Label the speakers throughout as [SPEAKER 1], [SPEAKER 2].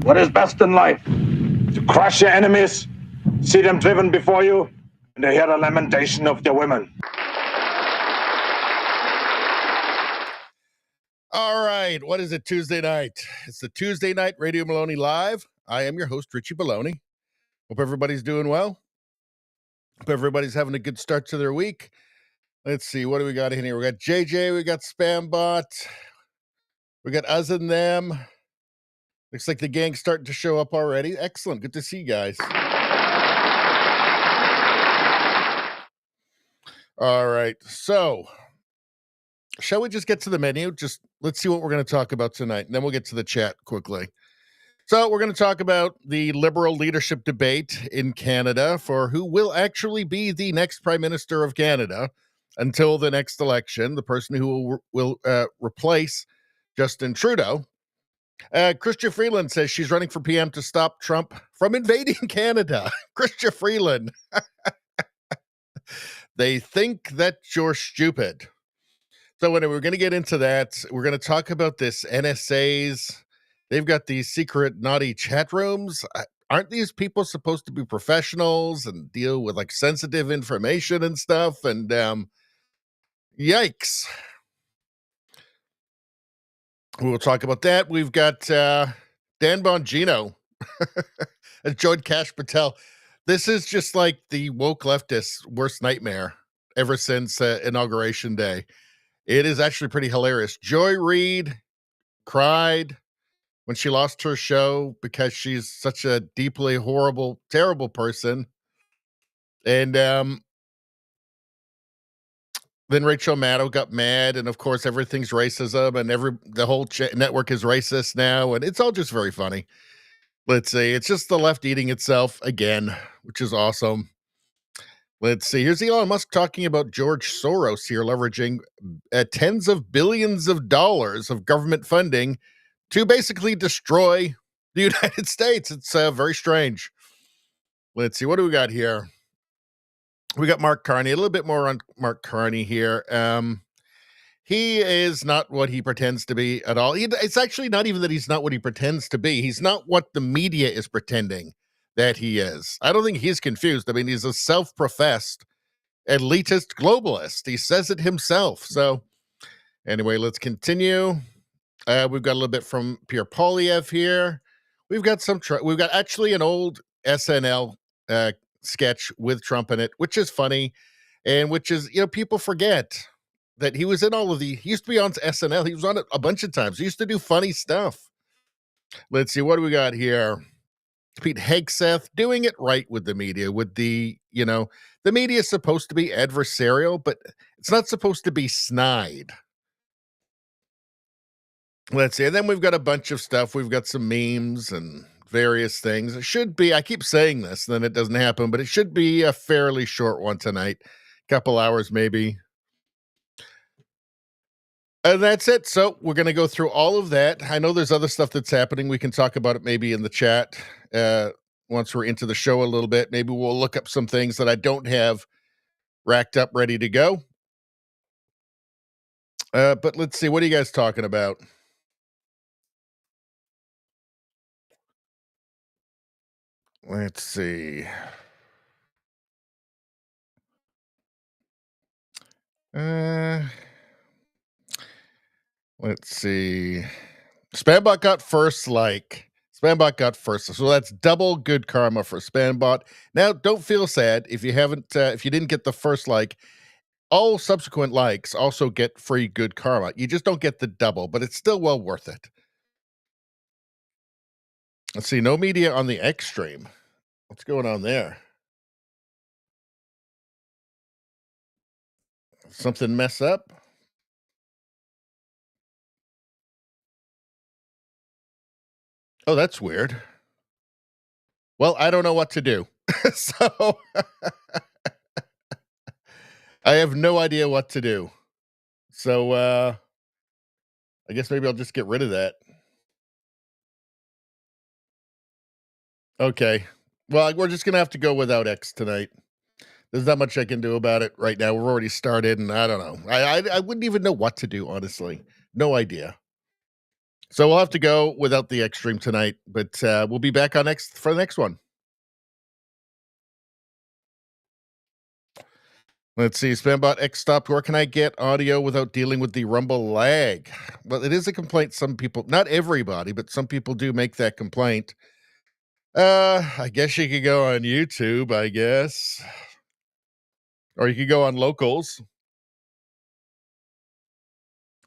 [SPEAKER 1] What is best in life? To crush your enemies, see them driven before you, and to hear the lamentation of their women.
[SPEAKER 2] All right. What is it? Tuesday night. It's the Tuesday night Radio Baloney Live. I am your host, Richie Baloney. Hope everybody's doing well. Hope everybody's having a good start to their week. Let's see. What do we got in here? We got JJ. We got Spambot. We got us and them. Looks like the gang's starting to show up already. Excellent. Good to see you guys. All right. So, shall we just get to the menu? Just let's see what we're going to talk about tonight, and then we'll get to the chat quickly. So we're going to talk about the Liberal leadership debate in Canada for who will actually be the next Prime Minister of Canada until the next election, the person who will replace Justin Trudeau. Chrystia Freeland says she's running for PM to stop Trump from invading Canada. Chrystia Freeland. They think that you're stupid. So anyway, we're going to get into that. We're going to talk about this NSA's. They've got these secret naughty chat rooms. Aren't these people supposed to be professionals and deal with like sensitive information and stuff? And yikes. We'll talk about that. We've got Dan Bongino as joined Kash Patel. This is just like the woke leftist's worst nightmare ever since Inauguration Day. It is actually pretty hilarious. Joy Reid cried when she lost her show because she's such a deeply horrible, terrible person. And then Rachel Maddow got mad, and of course everything's racism, and the whole network is racist now, and it's all just very funny. Let's see, it's just the left eating itself again, which is awesome. Let's see, here's Elon Musk talking about George Soros here, leveraging tens of billions of dollars of government funding to basically destroy the United States. It's very strange. Let's see, what do we got here? We got Mark Carney, a little bit more on Mark Carney here. He is not what he pretends to be at all. It's actually not even that he's not what he pretends to be. He's not what the media is pretending that he is. I don't think he's confused. I mean, he's a self-professed elitist globalist. He says it himself. So anyway, let's continue. We've got a little bit from Pierre Poilievre here. We've got we've got actually an old SNL sketch with Trump in it, which is funny, and which is, people forget that he was in all of he used to be on SNL. He was on it a bunch of times. He used to do funny stuff. Let's see, what do we got here? Pete Hegseth doing it right with the media, with the media is supposed to be adversarial, but it's not supposed to be snide. Let's see. And then we've got a bunch of stuff. We've got some memes and various things. It should be, I keep saying this, then it doesn't happen, but it should be a fairly short one tonight. Couple hours maybe. And that's it. So we're going to go through all of that. I know there's other stuff that's happening. We can talk about it maybe in the chat once we're into the show a little bit. Maybe we'll look up some things that I don't have racked up ready to go. But let's see. What are you guys talking about? Let's see. Let's see. Spambot got first like. Spambot got first. So that's double good karma for Spambot. Now, don't feel sad if you didn't get the first like. All subsequent likes also get free good karma. You just don't get the double, but it's still well worth it. Let's see. No media on the X stream. What's going on there? Something mess up? Oh, that's weird. Well, I don't know what to do. So I have no idea what to do. So I guess maybe I'll just get rid of that. Okay. Well, we're just going to have to go without X tonight. There's not much I can do about it right now. We're already started, and I don't know. I wouldn't even know what to do, honestly. No idea. So we'll have to go without the X stream tonight, but we'll be back on for the next one. Let's see. Spambot X stopped. Where can I get audio without dealing with the Rumble lag? Well, it is a complaint. Some people, not everybody, but some people do make that complaint. I guess you could go on YouTube, I guess. Or you could go on locals.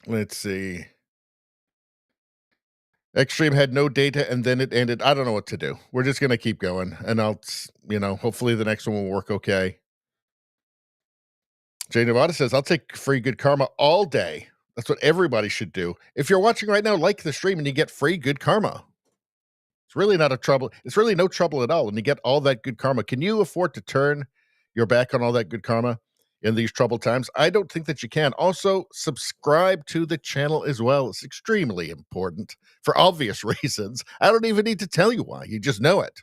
[SPEAKER 2] Let's see. Xstream had no data and then it ended. I don't know what to do. We're just going to keep going and hopefully the next one will work okay. Jay Nevada says, I'll take free good karma all day. That's what everybody should do. If you're watching right now, like the stream and you get free good karma. It's really not a trouble. It's really no trouble at all when you get all that good karma. Can you afford to turn your back on all that good karma in these troubled times? I don't think that you can. Also, subscribe to the channel as well. It's extremely important for obvious reasons. I don't even need to tell you why. You just know it.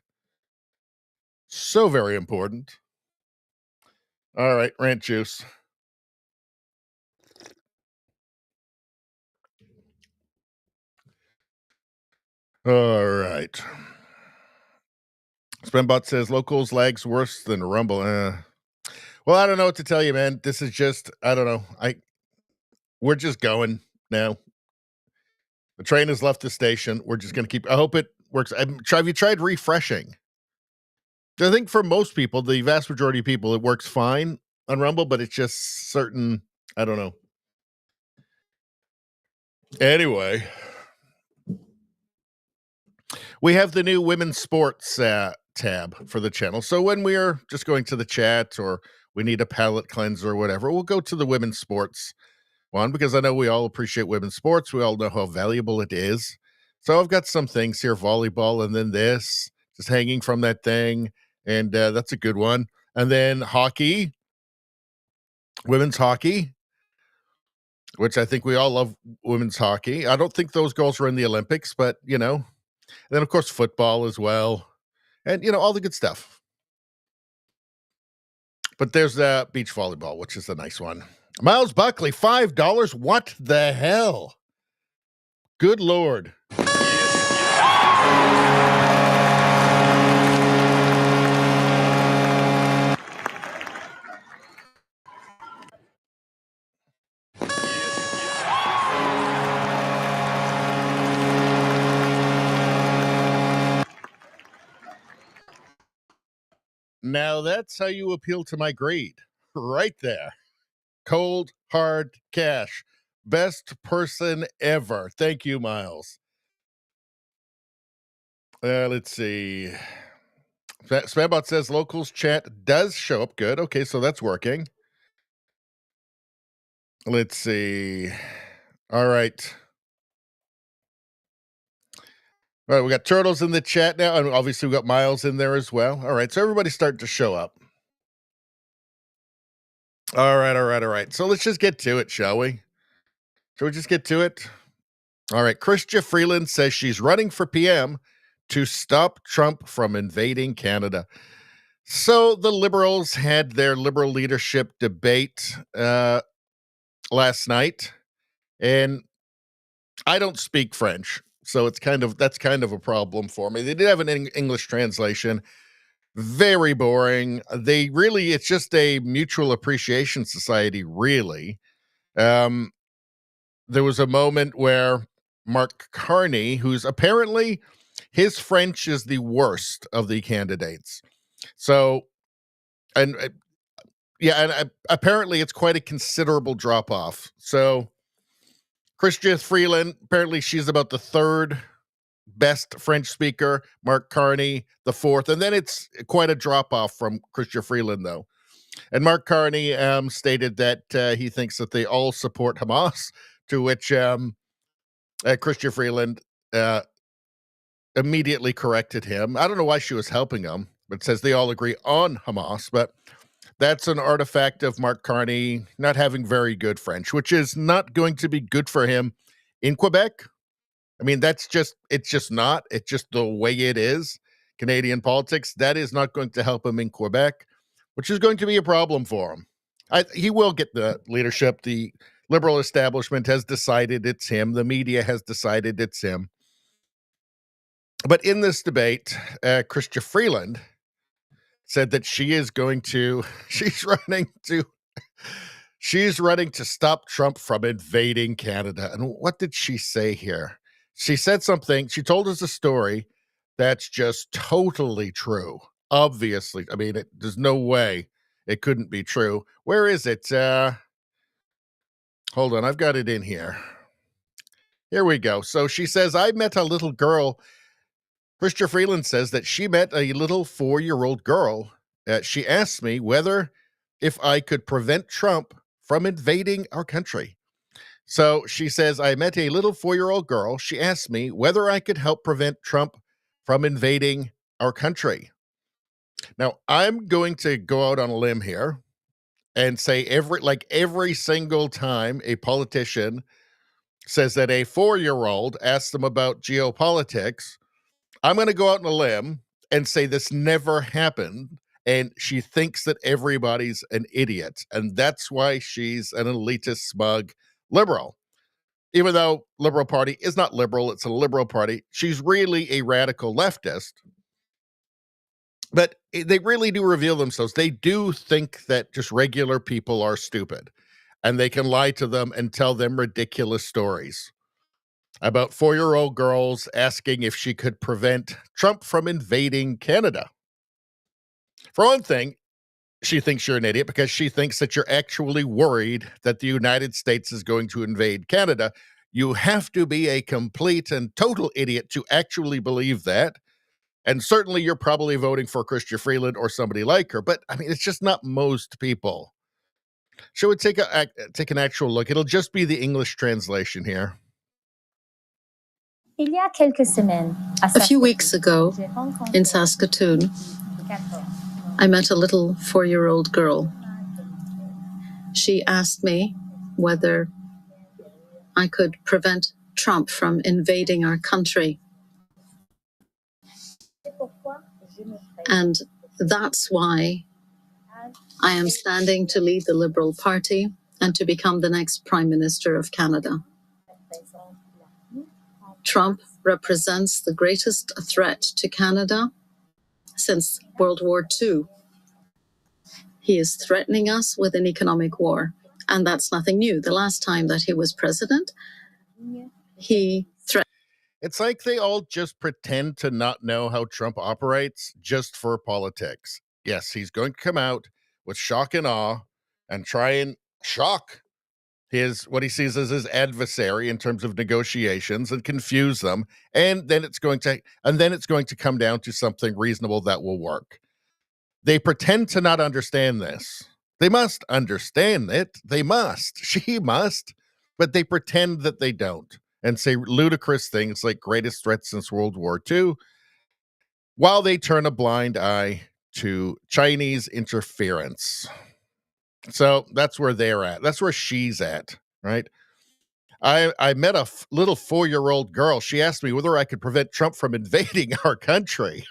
[SPEAKER 2] So very important. All right, rant juice. All right. Spembot says locals lags worse than Rumble. Well, I don't know what to tell you, man. This is just, I don't know. We're just going now. The train has left the station. We're just going to keep, I hope it works. Have you tried refreshing? I think for most people, the vast majority of people, it works fine on Rumble, but it's just certain, I don't know. Anyway, we have the new women's sports tab for the channel. So when we're just going to the chat or we need a palate cleanser or whatever, we'll go to the women's sports one because I know we all appreciate women's sports. We all know how valuable it is. So I've got some things here, volleyball, and then this just hanging from that thing. And that's a good one. And then hockey, women's hockey, which I think we all love women's hockey. I don't think those girls are in the Olympics, but, and then, of course, football as well. And, all the good stuff. But there's beach volleyball, which is a nice one. Miles Buckley, $5. What the hell? Good Lord. Now that's how you appeal to my greed. Right there. Cold, hard cash. Best person ever. Thank you, Miles. Let's see. Spambot says locals chat does show up good. Okay, so that's working. Let's see. All right. All right, we got Turtles in the chat now, and obviously we got Miles in there as well. All right, so everybody's starting to show up. All right. So let's just get to it, shall we? Shall we just get to it? All right, Chrystia Freeland says she's running for PM to stop Trump from invading Canada. So the Liberals had their Liberal leadership debate last night, and I don't speak French, so that's kind of a problem for me. They did have an English translation. Very boring. It's just a mutual appreciation society, really. There was a moment where Mark Carney, who's apparently his French is the worst of the candidates. So, and apparently it's quite a considerable drop off. So, Chrystia Freeland, apparently she's about the third best French speaker, Mark Carney, the fourth. And then it's quite a drop off from Chrystia Freeland, though. And Mark Carney stated that he thinks that they all support Hamas, to which Chrystia Freeland immediately corrected him. I don't know why she was helping him, but says they all agree on Hamas. But that's an artifact of Mark Carney not having very good French, which is not going to be good for him in Quebec. I mean, it's just not. It's just the way it is. Canadian politics, that is not going to help him in Quebec, which is going to be a problem for him. He will get the leadership. The liberal establishment has decided it's him. The media has decided it's him. But in this debate, Chrystia Freeland said that she's running to stop Trump from invading Canada. And what did she say here? She said something. She told us a story that's just totally true. Obviously. I mean, there's no way it couldn't be true. Where is it? Hold on. I've got it in here. Here we go. So she says, I met a little girl. Chrystia Freeland says that she met a little 4-year-old girl. She asked me if I could prevent Trump from invading our country. So she says, I met a little 4-year-old girl. She asked me whether I could help prevent Trump from invading our country. Now, I'm going to go out on a limb here and say every single time a politician says that a 4-year-old asks them about geopolitics, I'm going to go out on a limb and say this never happened. And she thinks that everybody's an idiot. And that's why she's an elitist, smug liberal. Even though Liberal Party is not liberal, it's a liberal party. She's really a radical leftist. But they really do reveal themselves. They do think that just regular people are stupid. And they can lie to them and tell them ridiculous stories about 4-year-old girls asking if she could prevent Trump from invading Canada. For one thing, she thinks you're an idiot because she thinks that you're actually worried that the United States is going to invade Canada. You have to be a complete and total idiot to actually believe that. And certainly you're probably voting for Chrystia Freeland or somebody like her. But I mean, it's just not most people. Shall we take an actual look? It'll just be the English translation here.
[SPEAKER 3] A few weeks ago in Saskatoon, I met a little 4-year-old girl. She asked me whether I could prevent Trump from invading our country. And that's why I am standing to lead the Liberal Party and to become the next Prime Minister of Canada. Trump represents the greatest threat to Canada since World War II. He is threatening us with an economic war, and that's nothing new. The last time that he was president, he threatened.
[SPEAKER 2] It's like they all just pretend to not know how Trump operates just for politics. Yes, he's going to come out with shock and awe and try and shock what he sees as his adversary in terms of negotiations and confuse them, and then it's going to come down to something reasonable that will work. They pretend to not understand this. They must understand it. They must. She must. But they pretend that they don't and say ludicrous things like greatest threat since World War II, while they turn a blind eye to Chinese interference. So that's where they're at. That's where she's at, right? I met a little 4-year-old girl. She asked me whether I could prevent Trump from invading our country.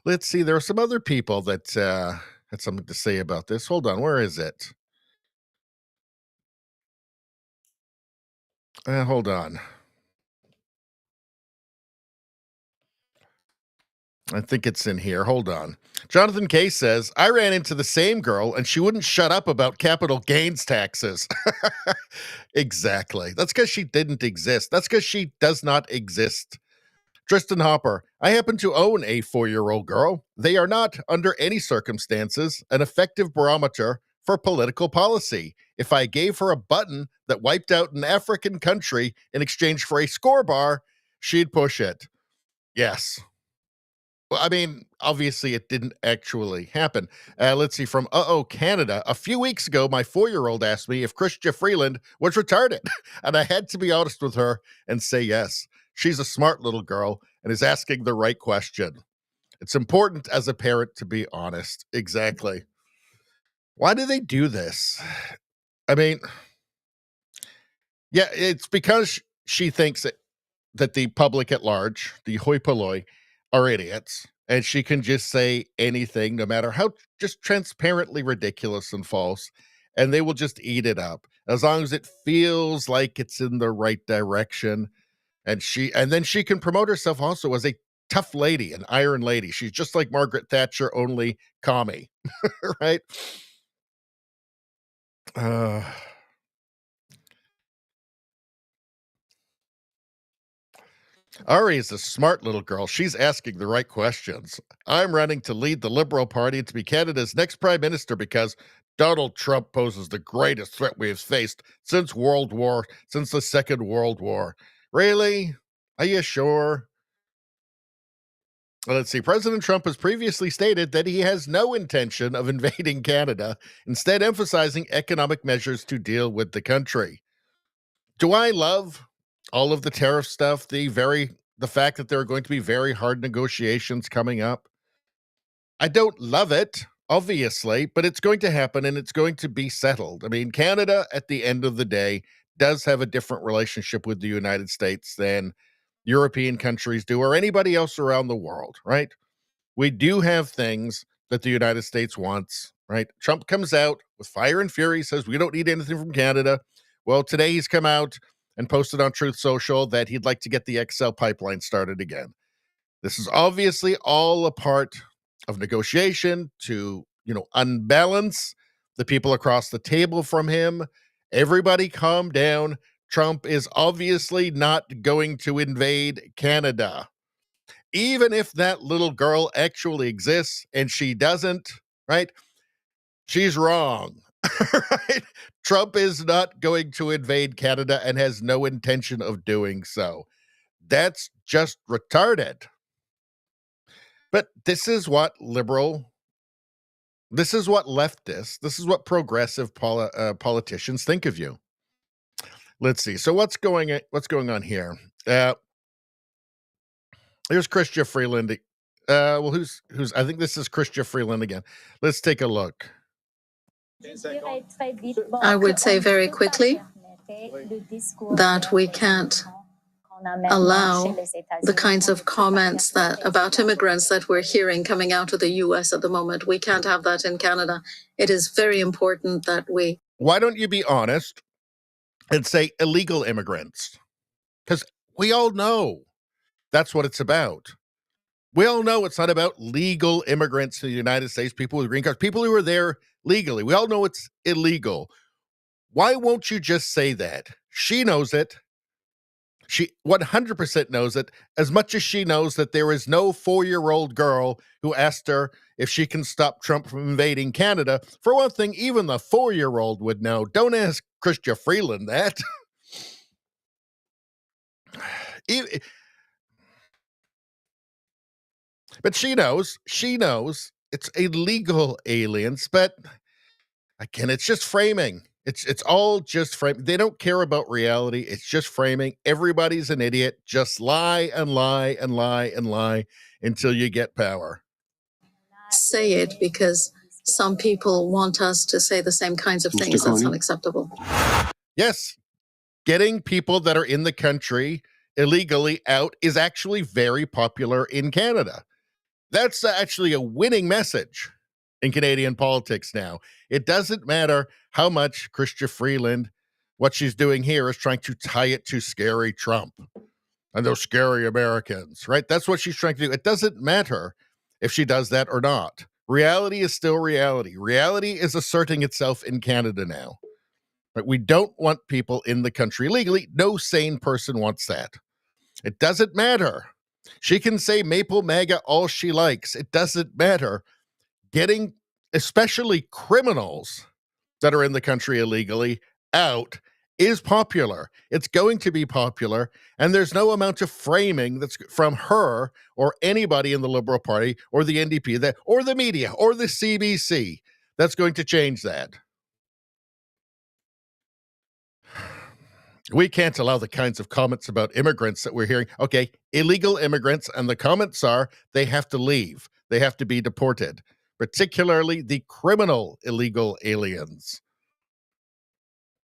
[SPEAKER 2] Let's see. There are some other people that had something to say about this. Hold on. Where is it? Hold on. I think it's in here. Hold on. Jonathan K says, I ran into the same girl and she wouldn't shut up about capital gains taxes. Exactly. That's because she didn't exist. That's because she does not exist. Tristan Hopper, I happen to own a 4-year-old girl. They are not, under any circumstances, an effective barometer for political policy. If I gave her a button that wiped out an African country in exchange for a score bar, she'd push it. Yes. Well, I mean, obviously it didn't actually happen. Let's see, from Canada. A few weeks ago, my 4-year-old asked me if Chrystia Freeland was retarded, and I had to be honest with her and say yes. She's a smart little girl and is asking the right question. It's important as a parent to be honest. Exactly. Why do they do this? I mean, yeah, it's because she thinks that the public at large, the hoi polloi, are idiots, and she can just say anything, no matter how just transparently ridiculous and false, and they will just eat it up as long as it feels like it's in the right direction. And then she can promote herself also as a tough lady, an iron lady. She's just like Margaret Thatcher, only commie, right? Ari is a smart little girl. She's asking the right questions. I'm running to lead the Liberal Party to be Canada's next prime minister because Donald Trump poses the greatest threat we have faced since the Second World War. Really? Are you sure? Let's see. President Trump has previously stated that he has no intention of invading Canada, instead emphasizing economic measures to deal with the country. Do I love all of the tariff stuff, the fact that there are going to be very hard negotiations coming up? I don't love it, obviously, but it's going to happen and it's going to be settled. I mean, Canada, at the end of the day, does have a different relationship with the United States than European countries do or anybody else around the world, right? We do have things that the United States wants, right? Trump comes out with fire and fury, says we don't need anything from Canada. Well, today he's come out and posted on Truth Social that he'd like to get the XL pipeline started again. This is obviously all a part of negotiation to, unbalance the people across the table from him. Everybody calm down. Trump is obviously not going to invade Canada. Even if that little girl actually exists and she doesn't, right? She's wrong, right? Trump is not going to invade Canada and has no intention of doing so. That's just retarded. But this is what leftists, this is what progressive politicians think of you. Let's see. So what's going on here? Here's Chrystia Freeland. Who's I think this is Chrystia Freeland again. Let's take a look.
[SPEAKER 3] I would say very quickly that we can't allow the kinds of comments about immigrants that we're hearing coming out of the US at the moment. We can't have that in Canada. It is very important that we...
[SPEAKER 2] Why don't you be honest and say illegal immigrants? Because we all know that's what it's about. We all know it's not about legal immigrants to the United States, people with green cards, people who are there legally. We all know it's illegal. Why won't you just say that? She knows it. She 100% knows it, as much as she knows that there is no 4-year-old girl who asked her if she can stop Trump from invading Canada. For one thing, even the 4-year-old would know. Don't ask Chrystia Freeland that. But she knows it's illegal aliens, but again, it's just framing. It's all just framing. They don't care about reality. It's just framing. Everybody's an idiot. Just lie and lie and lie and lie until you get power.
[SPEAKER 3] Say it because some people want us to say the same kinds of things. That's unacceptable.
[SPEAKER 2] Yes. Getting people that are in the country illegally out is actually very popular in Canada. That's actually a winning message in Canadian politics now. It doesn't matter how much Chrystia Freeland, what she's doing here is trying to tie it to scary Trump and those scary Americans, right? That's what she's trying to do. It doesn't matter if she does that or not. Reality is still reality. Reality is asserting itself in Canada now. But we don't want people in the country legally. No sane person wants that. It doesn't matter. She can say Maple MAGA all she likes. It doesn't matter. Getting especially criminals that are in the country illegally out is popular. It's going to be popular, and there's no amount of framing that's from her or anybody in the Liberal Party or the NDP or the media or the CBC that's going to change that. We can't allow the kinds of comments about immigrants that we're hearing. Okay, illegal immigrants, and the comments are they have to leave. They have to be deported, particularly the criminal illegal aliens.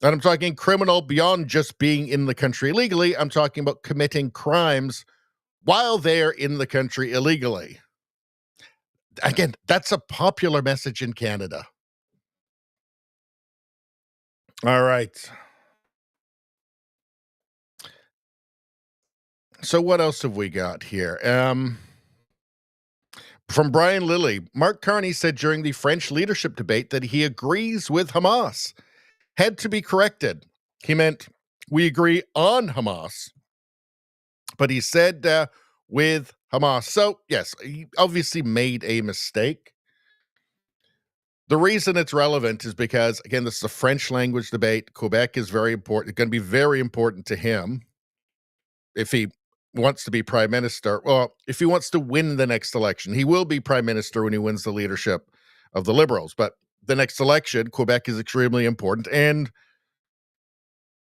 [SPEAKER 2] And I'm talking criminal beyond just being in the country illegally. I'm talking about committing crimes while they're in the country illegally. Again, that's a popular message in Canada. All right. So what else have we got here? From Brian Lilly, Mark Carney said during the French leadership debate that he agrees with Hamas. Had to be corrected. He meant we agree on Hamas, but he said with Hamas. So, yes, he obviously made a mistake. The reason it's relevant is because, again, this is a French language debate. Quebec is very important. It's going to be very important to him if he wants to be prime minister. Well, if he wants to win the next election, he will be prime minister when he wins the leadership of the Liberals. But the next election, Quebec is extremely important. And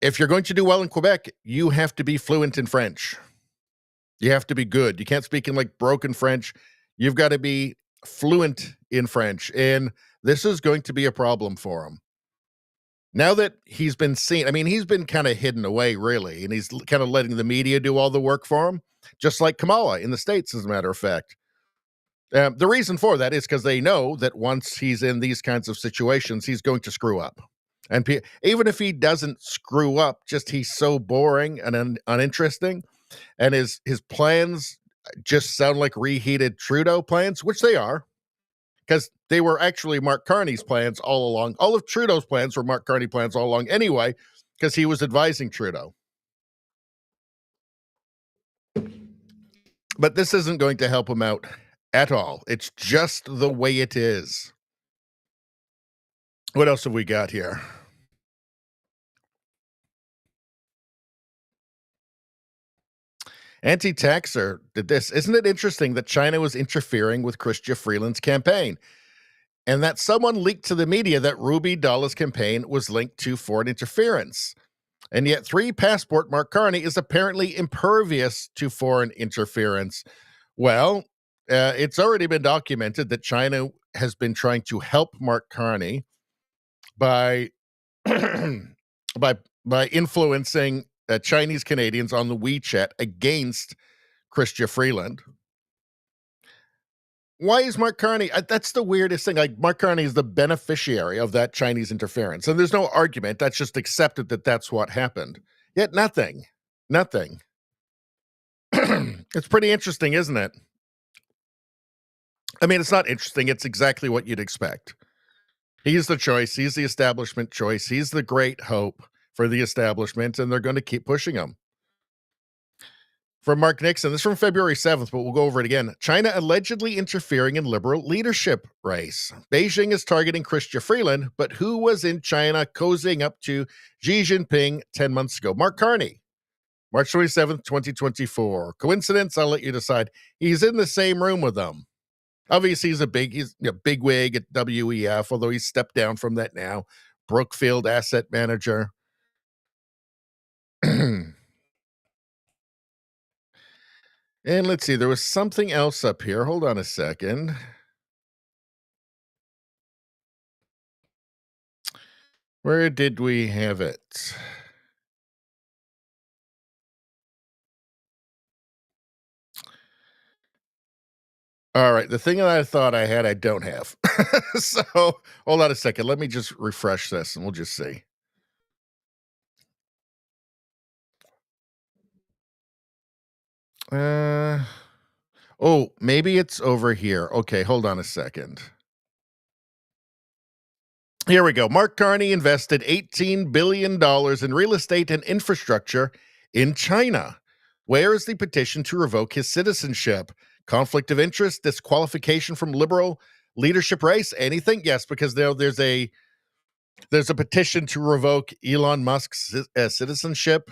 [SPEAKER 2] if you're going to do well in Quebec, you have to be fluent in French. You have to be good. You can't speak in like broken French. You've got to be fluent in French. And this is going to be a problem for him. Now that he's been seen, I mean, he's been kind of hidden away, really, and he's kind of letting the media do all the work for him, just like Kamala in the States, as a matter of fact. The reason for that is because they know that once he's in these kinds of situations, he's going to screw up. And even if he doesn't screw up, just he's so boring and uninteresting, and his plans just sound like reheated Trudeau plans, which they are, because they were actually Mark Carney's plans all along. All of Trudeau's plans were Mark Carney plans all along anyway, because he was advising Trudeau. But this isn't going to help him out at all. It's just the way it is. What else have we got here? Anti-taxer did this. Isn't it interesting that China was interfering with Chrystia Freeland's campaign? And that someone leaked to the media that Ruby Dalla's campaign was linked to foreign interference. And yet 3 passport Mark Carney is apparently impervious to foreign interference. Well, it's already been documented that China has been trying to help Mark Carney by by influencing Chinese Canadians on the WeChat against Chrystia Freeland. Why is Mark Carney? That's the weirdest thing. Like, Mark Carney is the beneficiary of that Chinese interference, and there's no argument. That's just accepted that that's what happened. Yet nothing. It's pretty interesting, isn't it? I mean, it's not interesting. It's exactly what you'd expect. He's the choice. He's the establishment choice. He's the great hope for the establishment, and they're going to keep pushing him. From Mark Nixon, this is from February 7th, but we'll go over it again. China allegedly interfering in liberal leadership race. Beijing is targeting Chrystia Freeland, but who was in China cozying up to Xi Jinping 10 months ago? Mark Carney, March 27th, 2024. Coincidence? I'll let you decide. He's in the same room with them. Obviously, he's a big wig at WEF, although he's stepped down from that now. Brookfield asset manager. And let's see, there was something else up here. Hold on a second. Where did we have it? All right, the thing that I thought I had, I don't have. So hold on a second. Let me just refresh this and we'll just see. Oh, maybe it's over here. Okay, hold on a second. Here we go. Mark Carney invested $18 billion in real estate and infrastructure in China. Where is the petition to revoke his citizenship? Conflict of interest, disqualification from liberal leadership race, anything? Yes, because there's a petition to revoke Elon Musk's citizenship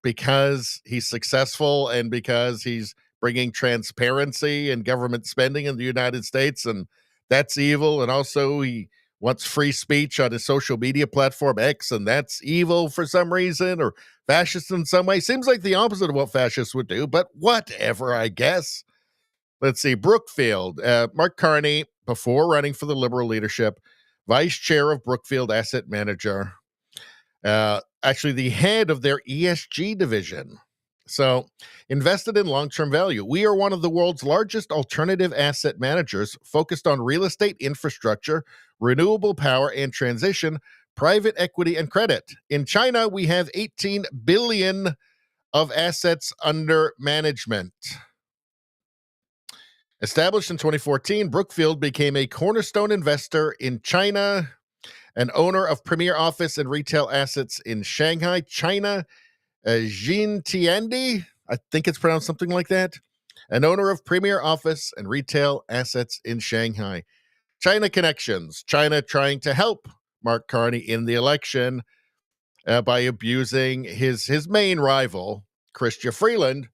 [SPEAKER 2] because he's successful and because he's bringing transparency and government spending in the United States, and that's evil. And also he wants free speech on his social media platform X, and that's evil for some reason, or fascist in some way. Seems like the opposite of what fascists would do, but whatever, I guess. Let's see, Brookfield, Mark Carney, before running for the Liberal leadership, vice chair of Brookfield Asset Manager, actually the head of their ESG division. So, invested in long-term value. We are one of the world's largest alternative asset managers focused on real estate infrastructure, renewable power, and transition, private equity and credit. In China, we have 18 billion of assets under management. Established in 2014, Brookfield became a cornerstone investor in China, an owner of premier office and retail assets in Shanghai, China. Jean Tiandi, I think it's pronounced something like that, an owner of premier office and retail assets in Shanghai. China connections, China trying to help Mark Carney in the election by abusing his main rival, Chrystia Freeland.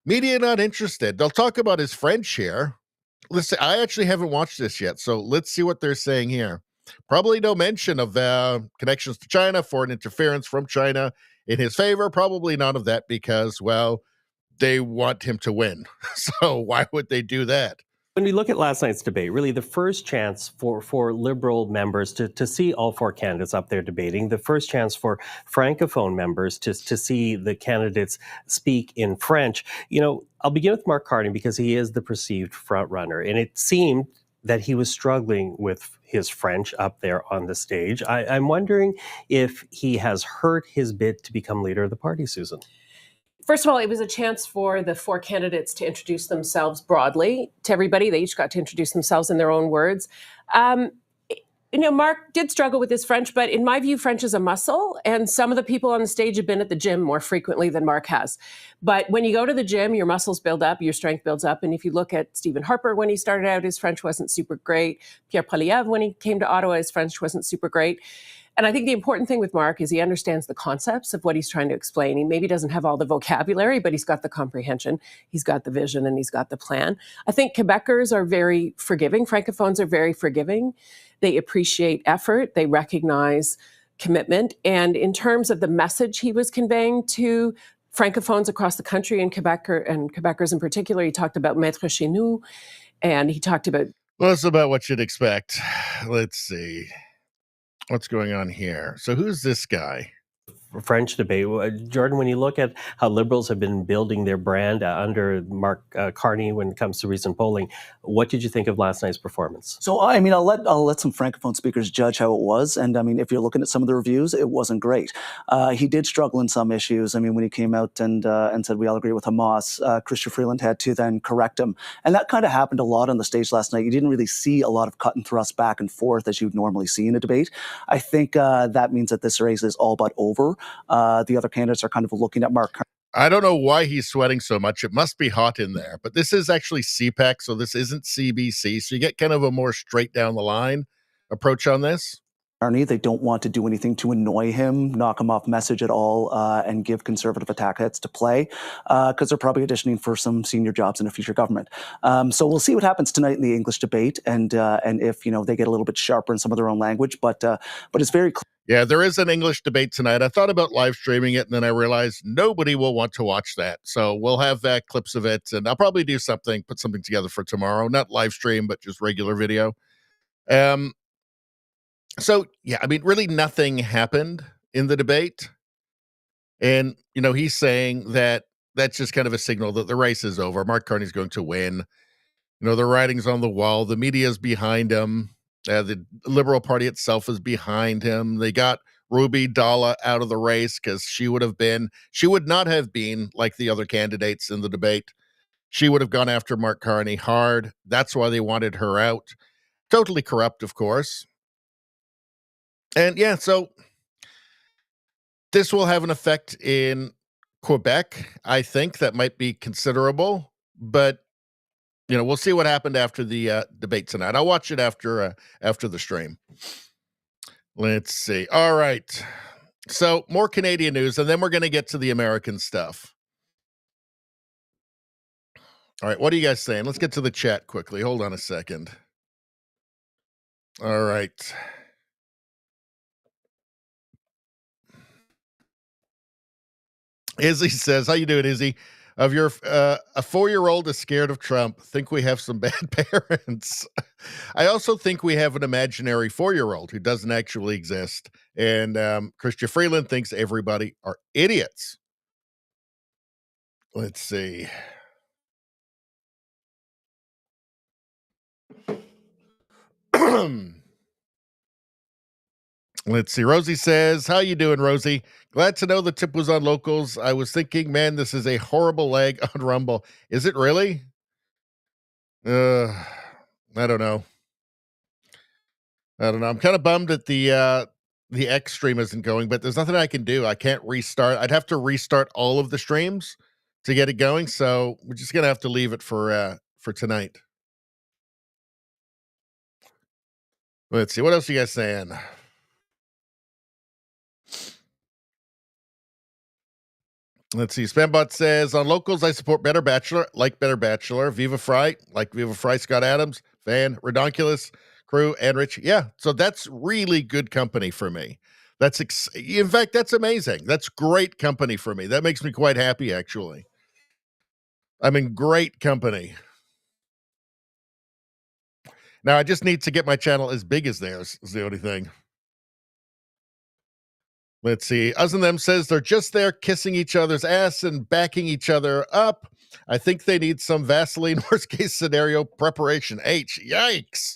[SPEAKER 2] Media not interested. They'll talk about his French here. Listen, I actually haven't watched this yet, so let's see what they're saying here. Probably no mention of connections to China, foreign interference from China in his favor. Probably none of that because, well, they want him to win. So why would they do that?
[SPEAKER 4] When we look at last night's debate, really the first chance for Liberal members to see all four candidates up there debating, the first chance for Francophone members to see the candidates speak in French. I'll begin with Mark Carney because he is the perceived front runner. And it seemed that he was struggling with his French up there on the stage. I'm wondering if he has hurt his bid to become leader of the party, Susan.
[SPEAKER 5] First of all, it was a chance for the four candidates to introduce themselves broadly to everybody. They each got to introduce themselves in their own words. Mark did struggle with his French, but in my view, French is a muscle. And some of the people on the stage have been at the gym more frequently than Mark has. But when you go to the gym, your muscles build up, your strength builds up. And if you look at Stephen Harper, when he started out, his French wasn't super great. Pierre Poilievre, when he came to Ottawa, his French wasn't super great. And I think the important thing with Mark is he understands the concepts of what he's trying to explain. He maybe doesn't have all the vocabulary, but he's got the comprehension, he's got the vision, and he's got the plan. I think Quebecers are very forgiving. Francophones are very forgiving. They appreciate effort. They recognize commitment. And in terms of the message he was conveying to Francophones across the country and Quebecers in particular, he talked about Maître chez nous, and he talked about...
[SPEAKER 2] Well, it's about what you'd expect. Let's see. What's going on here? So who's this guy?
[SPEAKER 4] French debate. Jordan, when you look at how Liberals have been building their brand under Mark Carney when it comes to recent polling, what did you think of last night's performance?
[SPEAKER 6] So, I'll let some Francophone speakers judge how it was. And if you're looking at some of the reviews, it wasn't great. He did struggle in some issues. When he came out and said, we all agree with Hamas, Chrystia Freeland had to then correct him. And that kind of happened a lot on the stage last night. You didn't really see a lot of cut and thrust back and forth as you'd normally see in a debate. I think that means that this race is all but over. The other candidates are kind of looking at Mark Carney.
[SPEAKER 2] I don't know why he's sweating so much. It must be hot in there. But this is actually CPAC, so this isn't CBC. So you get kind of a more straight down the line approach on this.
[SPEAKER 6] Carney, they don't want to do anything to annoy him, knock him off message at all, and give Conservative attack hits to play, because they're probably auditioning for some senior jobs in a future government. So we'll see what happens tonight in the English debate, and if they get a little bit sharper in some of their own language. But it's very clear.
[SPEAKER 2] Yeah, there is an English debate tonight. I thought about live streaming it, and then I realized nobody will want to watch that. So we'll have clips of it, and I'll probably do something, put something together for tomorrow. Not live stream, but just regular video. So, yeah, really nothing happened in the debate. And, he's saying that that's just kind of a signal that the race is over. Mark Carney's going to win. The writing's on the wall. The media's behind him. The Liberal Party itself is behind him. They got Ruby Dalla out of the race because she would not have been like the other candidates in the debate. She would have gone after Mark Carney hard. That's why they wanted her out. Totally corrupt, of course. And yeah, so this will have an effect in Quebec. I think that might be considerable, but we'll see what happened after the debate tonight. I'll watch it after the stream. Let's see. All right. So more Canadian news, and then we're going to get to the American stuff. All right. What are you guys saying? Let's get to the chat quickly. Hold on a second. All right. Izzy says, how you doing, Izzy? Of your a 4-year-old is scared of Trump. Think we have some bad parents. I also think we have an imaginary 4-year-old who doesn't actually exist. And Chrystia Freeland thinks everybody are idiots. Let's see. Let's see. Rosie says, how you doing, Rosie? Glad to know the tip was on locals. I was thinking, man, this is a horrible lag on Rumble. Is it really? I don't know. I'm kind of bummed that the X stream isn't going, but there's nothing I can do. I can't restart. I'd have to restart all of the streams to get it going. So we're just gonna have to leave it for tonight. Let's see. What else are you guys saying? Let's see. Spambot says, on locals, I support Better Bachelor, like Better Bachelor. Viva Fry, like Viva Fry. Scott Adams, Van, Redonkulous, Crew, and Rich. Yeah, so that's really good company for me. In fact, that's amazing. That's great company for me. That makes me quite happy, actually. I'm in great company. Now, I just need to get my channel as big as theirs, is the only thing. Let's see. Us and Them says they're just there kissing each other's ass and backing each other up. I think they need some Vaseline worst case scenario preparation. Yikes.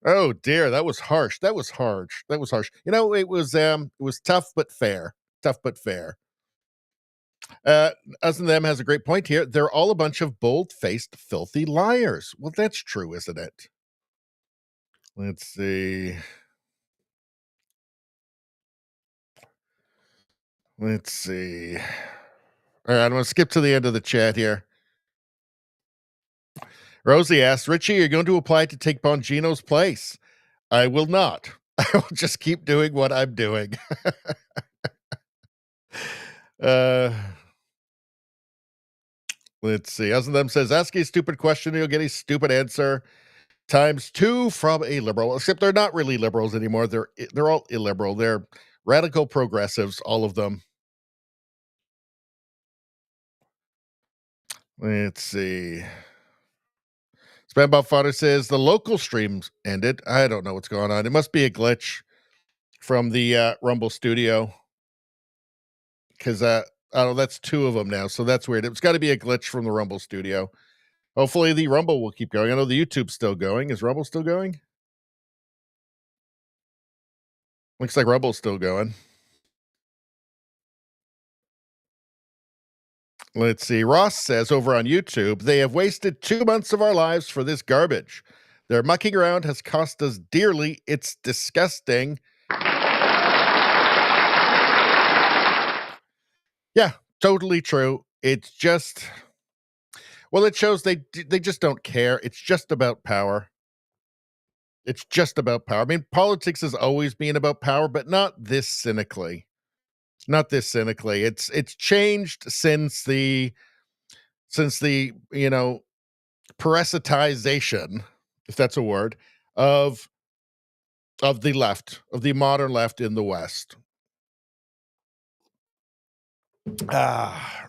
[SPEAKER 2] Oh dear, that was harsh. That was harsh. You know, it was tough but fair. Us and Them has a great point here. They're all a bunch of bold-faced, filthy liars. Well, that's true, isn't it? Let's see. All right, I'm going to skip to the end of the chat here. Rosie asked, Richie, you're going to apply to take Bongino's place. I will not. I will just keep doing what I'm doing. Let's see. Us and Them says, ask a stupid question, you'll get a stupid answer. ×2 from a liberal. Except they're not really liberals anymore. They're all illiberal. They're radical progressives, all of them. Let's see. Spambot Fodder says the local streams ended. I don't know what's going on. It must be a glitch from the Rumble studio. Because I don't know, that's 2 of them now, so that's weird. It's got to be a glitch from the Rumble studio. Hopefully the Rumble will keep going. I know the YouTube's still going. Is Rumble still going? Looks like Rumble's still going. Let's see. Ross says over on YouTube, they have wasted 2 months of our lives for this garbage. Their mucking around has cost us dearly. It's disgusting. Yeah, totally true. It's just, well, it shows they just don't care. It's just about power. I mean, politics has always been about power, but not this cynically. It's changed since the parasitization, if that's a word, of the left, of the modern left in the West.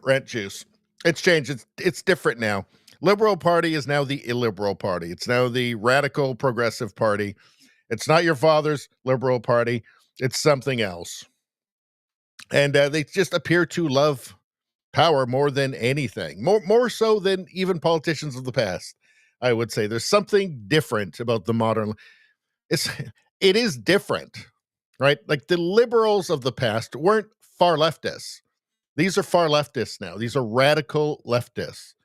[SPEAKER 2] Rent juice. It's changed. It's different now. Liberal Party is now the illiberal party. It's now the radical progressive party. It's not your father's liberal party. It's something else. And they just appear to love power more than anything, more so than even politicians of the past. I would say there's something different about the modern. It is different, right? Like the liberals of the past weren't far leftists. These are far leftists now. These are radical leftists.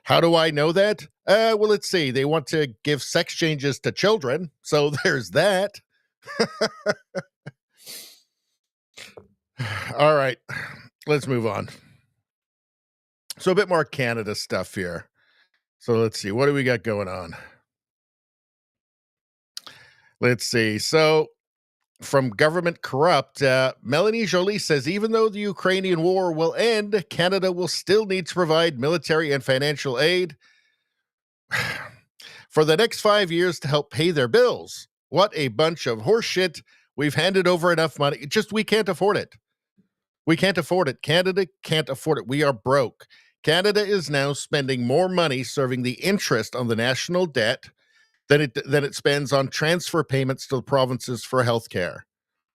[SPEAKER 2] How do I know that? Well, let's see. They want to give sex changes to children, so there's that. All right, let's move on. So a bit more Canada stuff here. So let's see. What do we got going on? Let's see. So from Government Corrupt, Melanie Joly says, even though the Ukrainian war will end, Canada will still need to provide military and financial aid for the next 5 years to help pay their bills. What a bunch of horseshit. We've handed over enough money. We can't afford it. We can't afford it. Canada can't afford it. We are broke. Canada is now spending more money serving the interest on the national debt than it spends on transfer payments to the provinces for healthcare.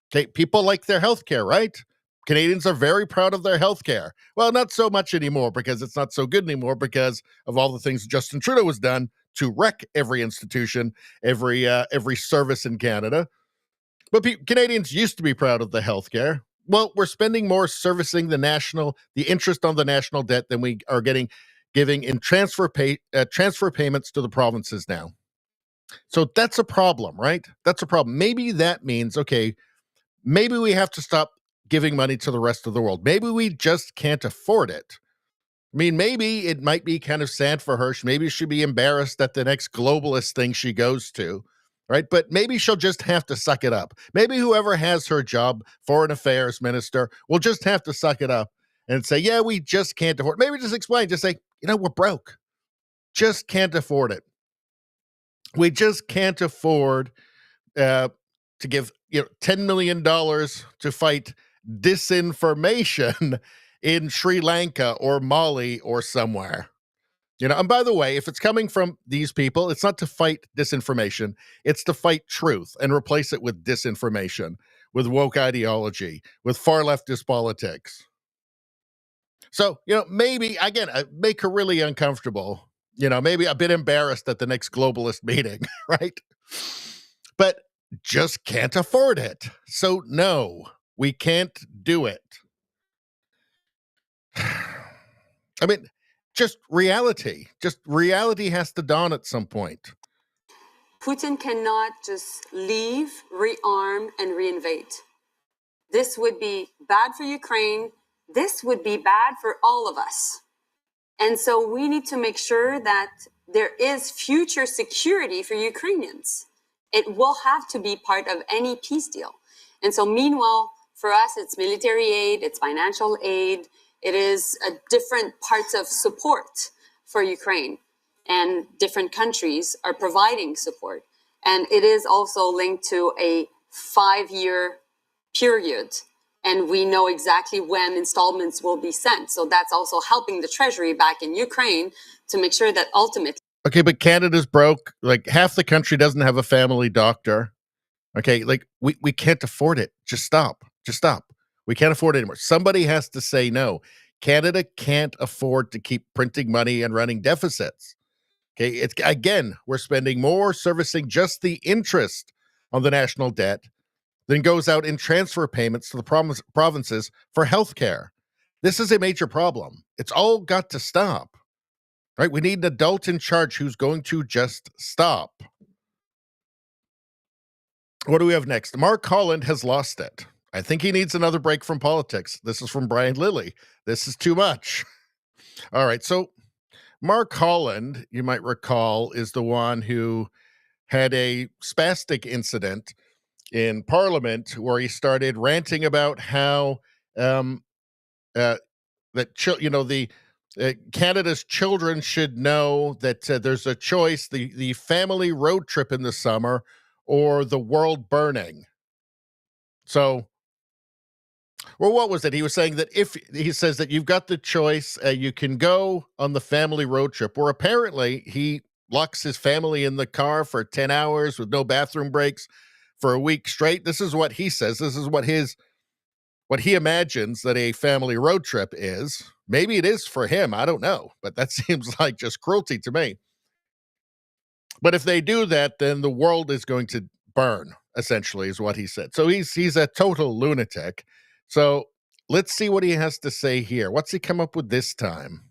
[SPEAKER 2] Okay, people like their healthcare, right? Canadians are very proud of their healthcare. Well, not so much anymore because it's not so good anymore because of all the things Justin Trudeau has done to wreck every institution, every service in Canada. But Canadians used to be proud of the healthcare. Well, we're spending more servicing the interest on the national debt than we are giving in transfer payments to the provinces now. So that's a problem, right? That's a problem. Maybe that means, okay, maybe we have to stop giving money to the rest of the world. Maybe we just can't afford it. I mean, maybe it might be kind of sad for her. Maybe she'd be embarrassed at the next globalist thing she goes to, right? But maybe she'll just have to suck it up. Maybe whoever has her job, foreign affairs minister, will just have to suck it up and say, yeah, we just can't afford it. Maybe just explain, just say, we're broke. Just can't afford it. We just can't afford to give $10 million to fight disinformation in Sri Lanka or Mali or somewhere. And by the way, if it's coming from these people, it's not to fight disinformation. It's to fight truth and replace it with disinformation, with woke ideology, with far leftist politics. So, maybe, again, make her really uncomfortable, maybe a bit embarrassed at the next globalist meeting, right? But just can't afford it. So, no, we can't do it. I mean, just reality has to dawn at some point.
[SPEAKER 7] Putin cannot just leave, rearm, and reinvade. This would be bad for Ukraine. This would be bad for all of us. And so we need to make sure that there is future security for Ukrainians. It will have to be part of any peace deal. And so meanwhile, for us, it's military aid, it's financial aid, it is different parts of support for Ukraine, and different countries are providing support. And it is also linked to a 5-year period, and we know exactly when installments will be sent. So that's also helping the Treasury back in Ukraine to make sure that ultimately.
[SPEAKER 2] Okay, but Canada's broke. Like, half the country doesn't have a family doctor. Okay, like, we can't afford it. Just stop. We can't afford it anymore. Somebody has to say no. Canada can't afford to keep printing money and running deficits. Okay, again, we're spending more servicing just the interest on the national debt than goes out in transfer payments to the provinces for healthcare. This is a major problem. It's all got to stop. Right? We need an adult in charge who's going to just stop. What do we have next? Mark Holland has lost it. I think he needs another break from politics. This is from Brian Lilly. This is too much. All right. So Mark Holland, you might recall, is the one who had a spastic incident in Parliament where he started ranting about how Canada's children should know that there's a choice, the family road trip in the summer or the world burning. So, well, what was it? He was saying that he says that you've got the choice, you can go on the family road trip, where apparently he locks his family in the car for 10 hours with no bathroom breaks for a week straight. This is what he says. This is what he imagines that a family road trip is. Maybe it is for him. I don't know. But that seems like just cruelty to me. But if they do that, then the world is going to burn, essentially, is what he said. So he's a total lunatic. So let's see what he has to say here. What's he come up with this time?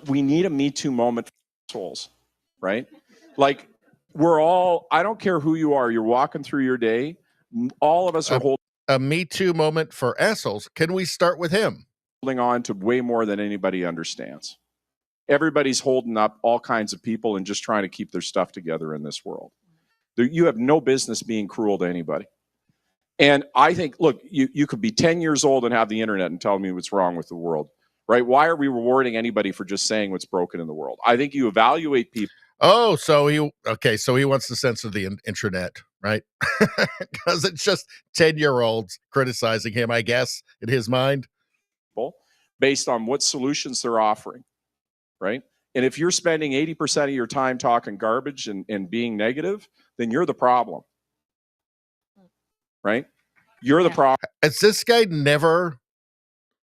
[SPEAKER 8] We need a Me Too moment for souls, right? Like, I don't care who you are, you're walking through your day, all of us are holding
[SPEAKER 2] a Me Too moment for assholes. Can we start with him?
[SPEAKER 8] Holding on to way more than anybody understands. Everybody's holding up all kinds of people and just trying to keep their stuff together in this world. You have no business being cruel to anybody. And I think, look, you could be 10 years old and have the internet and tell me what's wrong with the world, right? Why are we rewarding anybody for just saying what's broken in the world? I think you evaluate people.
[SPEAKER 2] Oh, so he wants to censor the internet, right? Because it's just 10-year-olds criticizing him, I guess, in his mind.
[SPEAKER 8] Based on what solutions they're offering, right? And if you're spending 80% of your time talking garbage and being negative, then you're the problem, right? You're the problem.
[SPEAKER 2] Has this guy never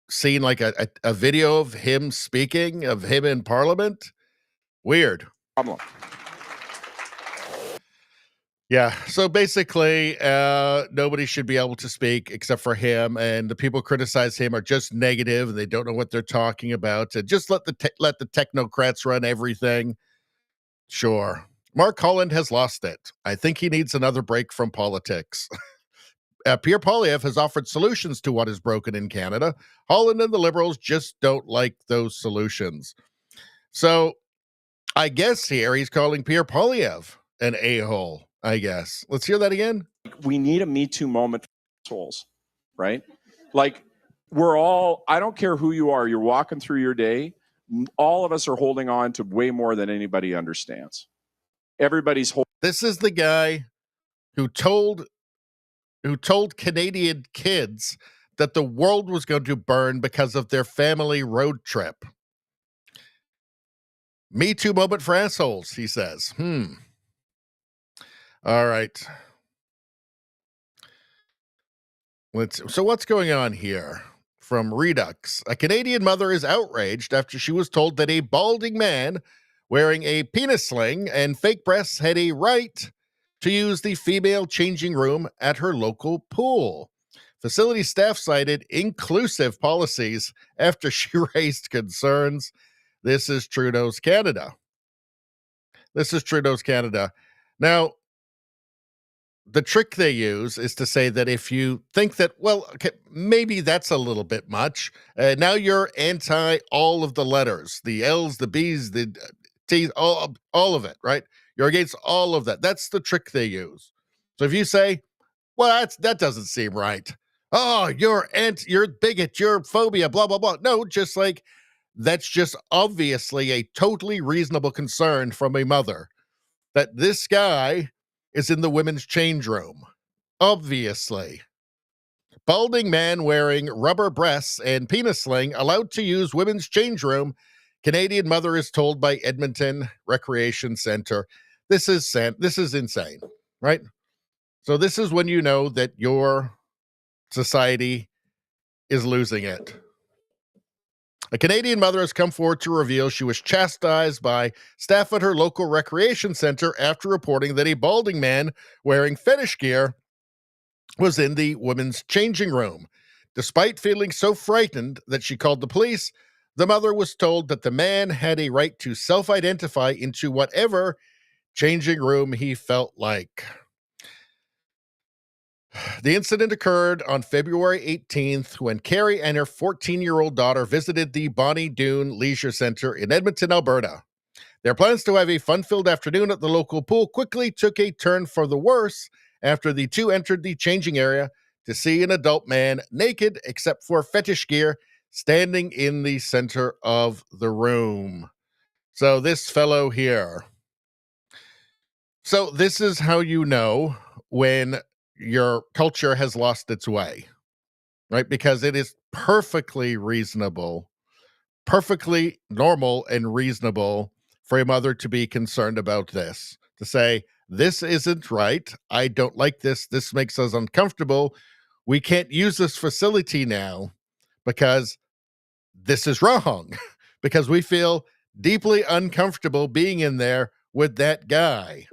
[SPEAKER 2] seen like a video of him speaking, of him in Parliament? Weird.
[SPEAKER 8] Problem.
[SPEAKER 2] Yeah. So basically, nobody should be able to speak except for him, and the people criticize him are just negative, and they don't know what they're talking about. Just let the technocrats run everything. Sure. Mark Holland has lost it. I think he needs another break from politics. Pierre Poilievre has offered solutions to what is broken in Canada. Holland and the Liberals just don't like those solutions. So I guess here he's calling Pierre Poilievre an a-hole, I guess. Let's hear that again.
[SPEAKER 8] We need a Me Too moment for assholes, right? Like, we're all, I don't care who you are, you're walking through your day, all of us are holding on to way more than anybody understands. Everybody's holding.
[SPEAKER 2] This is the guy who told Canadian kids that the world was going to burn because of their family road trip. Me Too moment for assholes, he says. All right. So what's going on here? From Redux. A Canadian mother is outraged after she was told that a balding man wearing a penis sling and fake breasts had a right to use the female changing room at her local pool. Facility staff cited inclusive policies after she raised concerns. This is Trudeau's Canada. Now, the trick they use is to say that if you think that, well, okay, maybe that's a little bit much, now you're anti all of the letters, the L's, the B's, the T's, all of it, right? You're against all of that. That's the trick they use. So if you say, well, that doesn't seem right. Oh, you're bigot, you're phobia, blah, blah, blah. No, just like, that's just obviously a totally reasonable concern from a mother that this guy is in the women's change room. Obviously. Balding man wearing rubber breasts and penis sling allowed to use women's change room. Canadian mother is told by Edmonton Recreation Center. This is insane, right? So this is when you know that your society is losing it. A Canadian mother has come forward to reveal she was chastised by staff at her local recreation center after reporting that a balding man wearing fetish gear was in the women's changing room. Despite feeling so frightened that she called the police, the mother was told that the man had a right to self-identify into whatever changing room he felt like. The incident occurred on February 18th when Carrie and her 14-year-old daughter visited the Bonnie Doon Leisure Center in Edmonton, Alberta. Their plans to have a fun-filled afternoon at the local pool quickly took a turn for the worse after the two entered the changing area to see an adult man naked except for fetish gear standing in the center of the room. So this fellow here. So this is how you know when your culture has lost its way, right? Because it is perfectly reasonable, perfectly normal and reasonable for a mother to be concerned about this, to say, this isn't right. I don't like this. This makes us uncomfortable. We can't use this facility now because this is wrong, because we feel deeply uncomfortable being in there with that guy.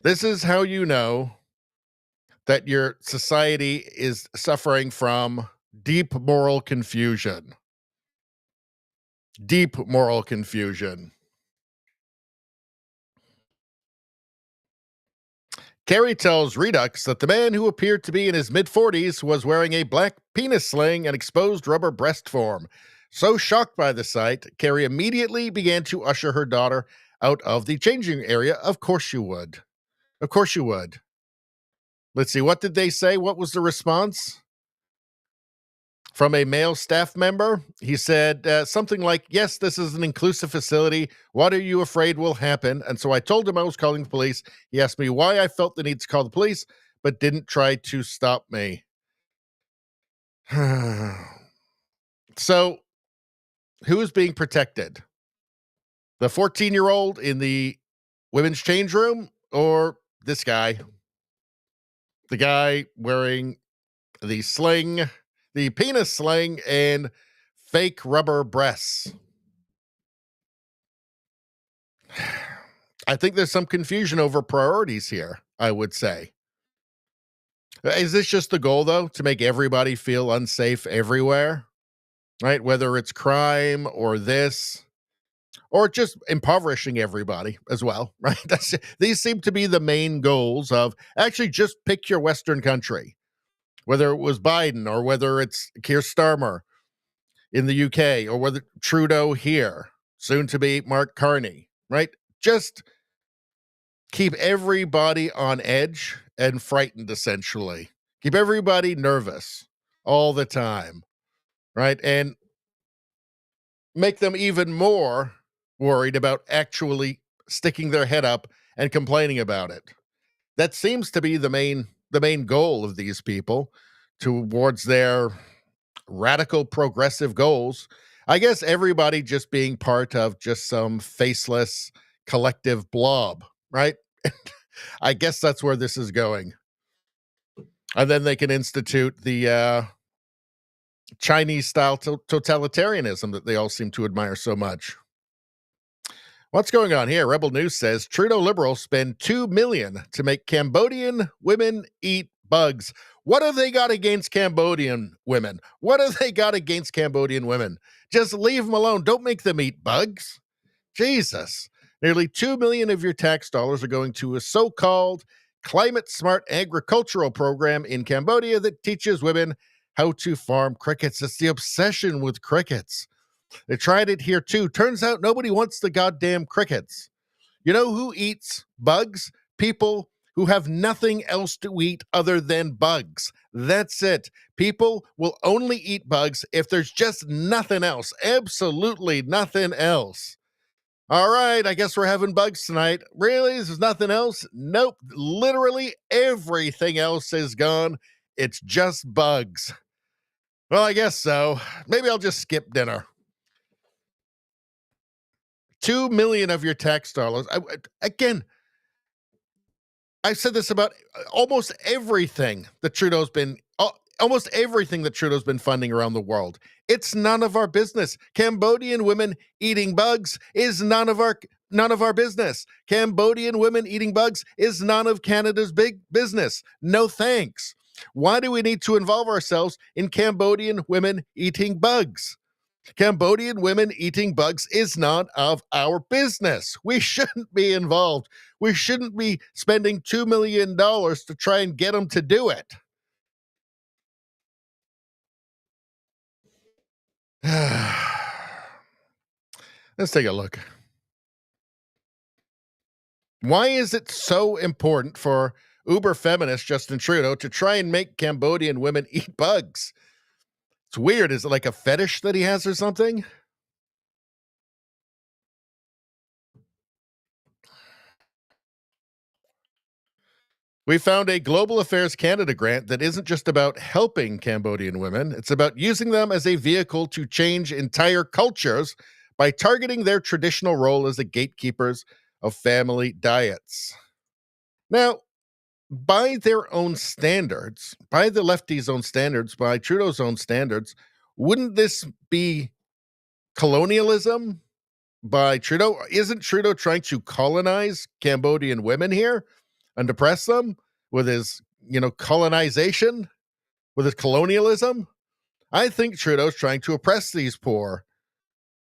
[SPEAKER 2] This is how you know that your society is suffering from deep moral confusion. Deep moral confusion. Carrie tells Redux that the man who appeared to be in his mid-40s was wearing a black penis sling and exposed rubber breast form. So shocked by the sight, Carrie immediately began to usher her daughter out of the changing area. Of course you would. Of course you would. Let's see, what did they say? What was the response? From a male staff member, he said something like, yes, this is an inclusive facility. What are you afraid will happen? And so I told him I was calling the police. He asked me why I felt the need to call the police, but didn't try to stop me. So, who is being protected? The 14-year-old in the women's change room or this guy? The guy wearing the sling, the penis sling, and fake rubber breasts. I think there's some confusion over priorities here, I would say. Is this just the goal, though, to make everybody feel unsafe everywhere? Right? Whether it's crime or this, or just impoverishing everybody as well, right? These seem to be the main goals of actually just pick your Western country, whether it was Biden or whether it's Keir Starmer in the UK or whether Trudeau here, soon to be Mark Carney, right? Just keep everybody on edge and frightened, essentially. Keep everybody nervous all the time, right? And make them even more worried about actually sticking their head up and complaining about it. That seems to be the main goal of these people towards their radical progressive goals. I guess everybody just being part of just some faceless collective blob, right? I guess that's where this is going. And then they can institute the Chinese-style totalitarianism that they all seem to admire so much. What's going on here? Rebel News says Trudeau Liberals spend $2 million to make Cambodian women eat bugs. What have they got against Cambodian women? What have they got against Cambodian women? Just leave them alone. Don't make them eat bugs. Jesus. Nearly $2 million of your tax dollars are going to a so-called climate-smart agricultural program in Cambodia that teaches women how to farm crickets. It's the obsession with crickets. They tried it here too. Turns out nobody wants the goddamn crickets. You know who eats bugs? People who have nothing else to eat other than bugs. That's it. People will only eat bugs if there's just nothing else. Absolutely nothing else. All right, I guess we're having bugs tonight. Really? There's nothing else? Nope. Literally everything else is gone. It's just bugs. Well, I guess so. Maybe I'll just skip dinner. $2 million of your tax dollars. Again, I've said this about almost everything that Trudeau's been funding around the world. It's none of our business. Cambodian women eating bugs is none of our business. Cambodian women eating bugs is none of Canada's big business. No thanks. Why do we need to involve ourselves in Cambodian women eating bugs? Cambodian women eating bugs is none of our business. We shouldn't be involved. We shouldn't be spending $2 million to try and get them to do it. Let's take a look. Why is it so important for uber feminist Justin Trudeau to try and make Cambodian women eat bugs? It's weird. Is it like a fetish that he has or something? We found a Global Affairs Canada grant that isn't just about helping Cambodian women. It's about using them as a vehicle to change entire cultures by targeting their traditional role as the gatekeepers of family diets. Now, by their own standards, by the lefties' own standards, by Trudeau's own standards, wouldn't this be colonialism by Trudeau? Isn't Trudeau trying to colonize Cambodian women here and oppress them with his, colonization, with his colonialism? I think Trudeau's trying to oppress these poor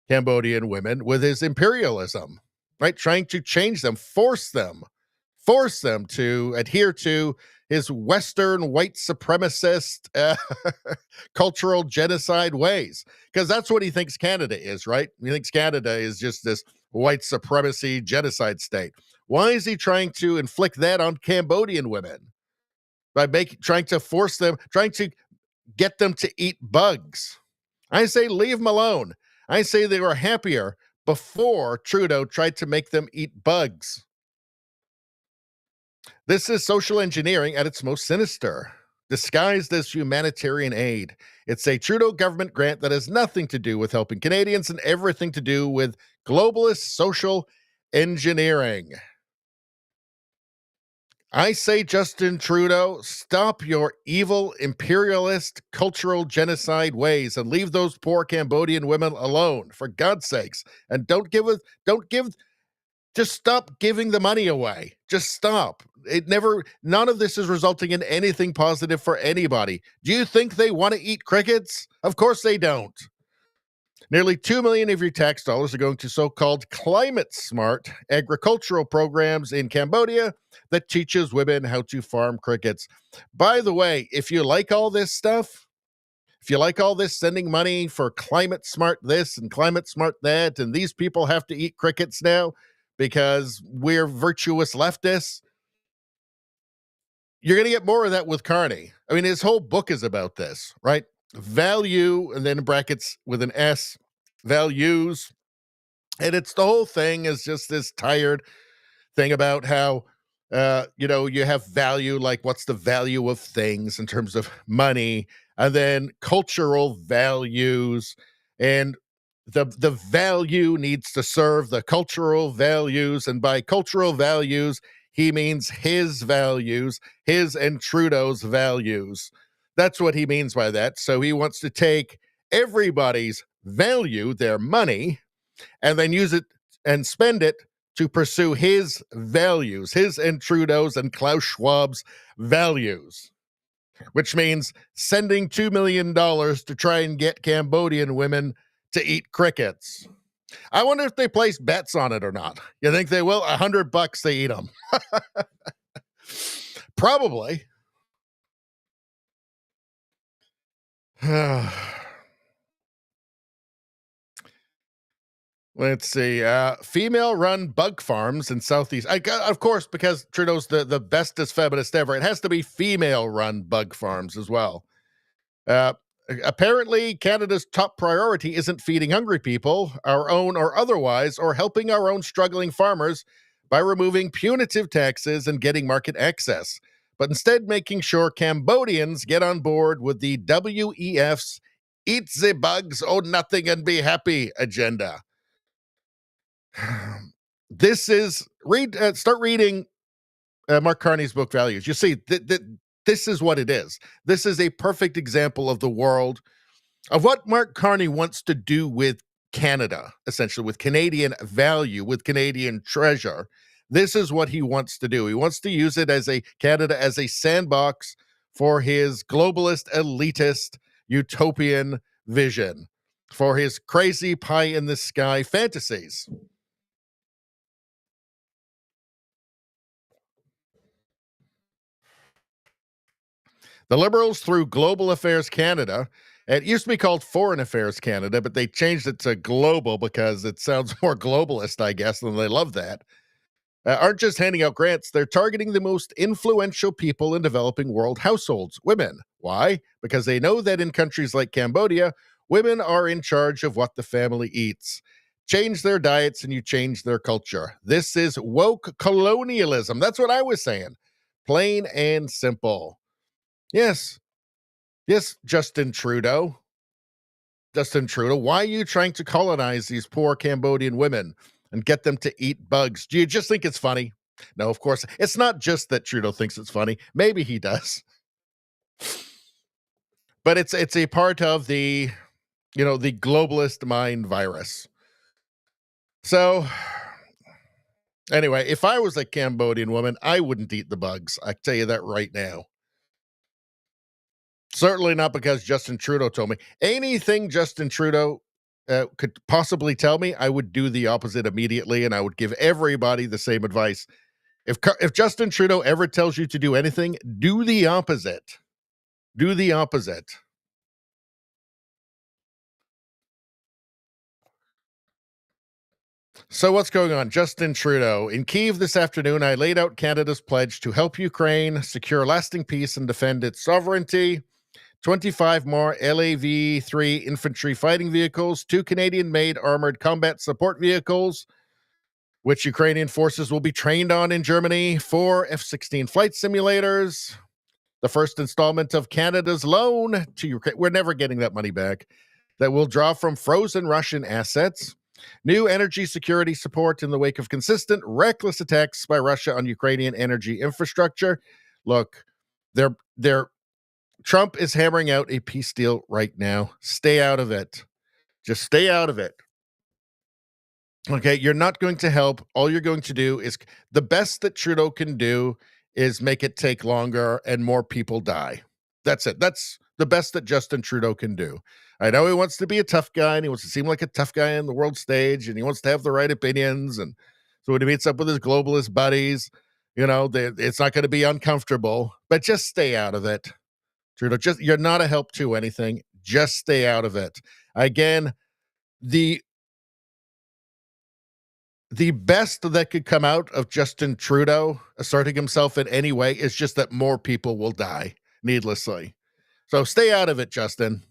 [SPEAKER 2] Cambodian women with his imperialism, right? Trying to change them, force them to adhere to his Western white supremacist cultural genocide ways. Because that's what he thinks Canada is, right? He thinks Canada is just this white supremacy genocide state. Why is he trying to inflict that on Cambodian women? By trying to force them, trying to get them to eat bugs. I say leave them alone. I say they were happier before Trudeau tried to make them eat bugs. This is social engineering at its most sinister, disguised as humanitarian aid. It's a Trudeau government grant that has nothing to do with helping Canadians and everything to do with globalist social engineering. I say, Justin Trudeau, stop your evil imperialist cultural genocide ways and leave those poor Cambodian women alone, for God's sakes. And just stop giving the money away. Just stop. None of this is resulting in anything positive for anybody. Do you think they want to eat crickets? Of course they don't. Nearly $2 million of your tax dollars are going to so-called climate-smart agricultural programs in Cambodia that teaches women how to farm crickets. By the way, if you like all this stuff, if you like all this sending money for climate-smart this and climate-smart that, and these people have to eat crickets now because we're virtuous leftists, you're going to get more of that with Carney. I mean, his whole book is about this, right? Value, and then in brackets with an S, values. And it's the whole thing is just this tired thing about how, you have value, like what's the value of things in terms of money, and then cultural values. And the value needs to serve the cultural values. And by cultural values, he means his values, his and Trudeau's values. That's what he means by that. So he wants to take everybody's value, their money, and then use it and spend it to pursue his values, his and Trudeau's and Klaus Schwab's values, which means sending $2 million to try and get Cambodian women to eat crickets. I wonder if they place bets on it or not. You think they will? $100 they eat them. Probably. Let's see. Female-run bug farms in Southeast. Of course, because Trudeau's the bestest feminist ever, it has to be female-run bug farms as well. Apparently, Canada's top priority isn't feeding hungry people, our own or otherwise, or helping our own struggling farmers by removing punitive taxes and getting market access, but instead making sure Cambodians get on board with the WEF's Eat the Bugs, Own Nothing, and Be Happy agenda. This is start reading Mark Carney's book Values. You see, this is what it is. This is a perfect example of the world of what Mark Carney wants to do with Canada, essentially with Canadian value, with Canadian treasure. This is what he wants to do. He wants to use it as Canada as a sandbox for his globalist, elitist, utopian vision, for his crazy pie in the sky fantasies. The Liberals, through Global Affairs Canada, it used to be called Foreign Affairs Canada, but they changed it to Global because it sounds more globalist, I guess, and they love that, aren't just handing out grants, they're targeting the most influential people in developing world households, women. Why? Because they know that in countries like Cambodia, women are in charge of what the family eats. Change their diets and you change their culture. This is woke colonialism. That's what I was saying. Plain and simple. Yes, Justin Trudeau. Justin Trudeau, why are you trying to colonize these poor Cambodian women and get them to eat bugs? Do you just think it's funny? No, of course. It's not just that Trudeau thinks it's funny. Maybe he does. But it's a part of the globalist mind virus. So, anyway, if I was a Cambodian woman, I wouldn't eat the bugs. I tell you that right now. Certainly not because Justin Trudeau told me. Anything Justin Trudeau could possibly tell me, I would do the opposite immediately, and I would give everybody the same advice. If Justin Trudeau ever tells you to do anything, do the opposite. Do the opposite. So what's going on? Justin Trudeau. In Kyiv this afternoon, I laid out Canada's pledge to help Ukraine secure lasting peace and defend its sovereignty. 25 more LAV-3 infantry fighting vehicles, 2 Canadian-made armored combat support vehicles, which Ukrainian forces will be trained on in Germany, 4 F-16 flight simulators, the first installment of Canada's loan to Ukraine. We're never getting that money back. That will draw from frozen Russian assets. New energy security support in the wake of consistent, reckless attacks by Russia on Ukrainian energy infrastructure. Look, Trump is hammering out a peace deal right now. Stay out of it. Just stay out of it. Okay, you're not going to help. All you're going to do is the best that Trudeau can do is make it take longer and more people die. That's it. That's the best that Justin Trudeau can do. I know he wants to be a tough guy and he wants to seem like a tough guy on the world stage and he wants to have the right opinions. And so when he meets up with his globalist buddies, it's not going to be uncomfortable, but just stay out of it. Trudeau, you're not a help to anything. Just stay out of it. Again, the best that could come out of Justin Trudeau asserting himself in any way is just that more people will die needlessly. So stay out of it, Justin.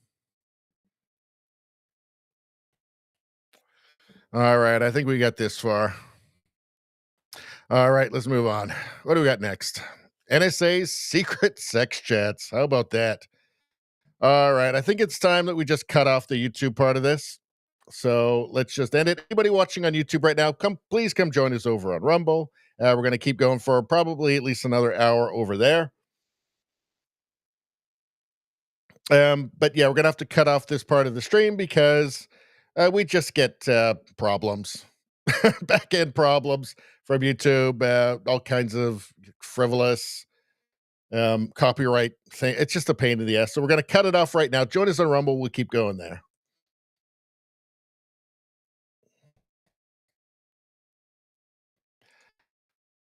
[SPEAKER 2] All right, I think we got this far. All right, let's move on. What do we got next? NSA's secret sex chats. How about that? All right, I think it's time that we just cut off the YouTube part of this. So let's just end it. Anybody watching on YouTube right now, please come join us over on Rumble. We're going to keep going for probably at least another hour over there. But yeah, we're going to have to cut off this part of the stream because we just get problems, back-end problems from YouTube, all kinds of frivolous copyright thing. It's just a pain in the ass. So we're going to cut it off right now. Join us on Rumble. We'll keep going there.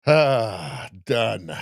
[SPEAKER 2] Done.